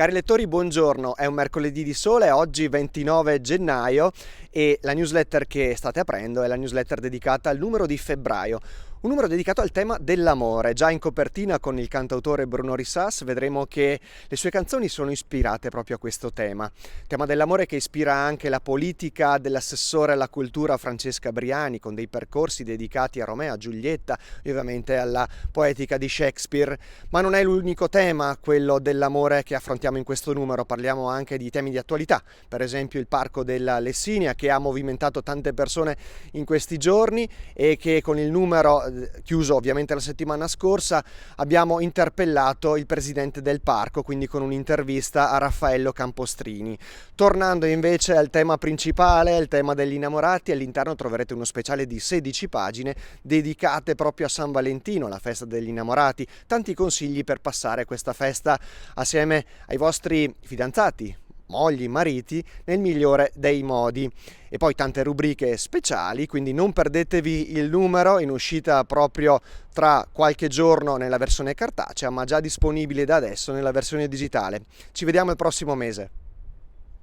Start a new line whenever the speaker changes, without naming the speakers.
Cari lettori, buongiorno, è un mercoledì di sole, oggi 29 gennaio e la newsletter che state aprendo è la newsletter dedicata al numero di febbraio. Un numero dedicato al tema dell'amore. Già in copertina con il cantautore Bruno Risas vedremo che le sue canzoni sono ispirate proprio a questo tema. Tema dell'amore che ispira anche la politica dell'assessore alla cultura Francesca Briani, con dei percorsi dedicati a Romeo, a Giulietta e ovviamente alla poetica di Shakespeare. Ma non è l'unico tema, quello dell'amore, che affrontiamo in questo numero. Parliamo anche di temi di attualità, per esempio il parco della Lessinia, che ha movimentato tante persone in questi giorni e che con il numero chiuso ovviamente la settimana scorsa abbiamo interpellato il presidente del parco, quindi con un'intervista a Raffaello Campostrini. Tornando invece al tema principale, il tema degli innamorati, all'interno troverete uno speciale di 16 pagine dedicate proprio a San Valentino, la festa degli innamorati. Tanti consigli per passare questa festa assieme ai vostri fidanzati, mogli, mariti, nel migliore dei modi. E poi tante rubriche speciali, quindi non perdetevi il numero, in uscita proprio tra qualche giorno nella versione cartacea, ma già disponibile da adesso nella versione digitale. Ci vediamo il prossimo mese.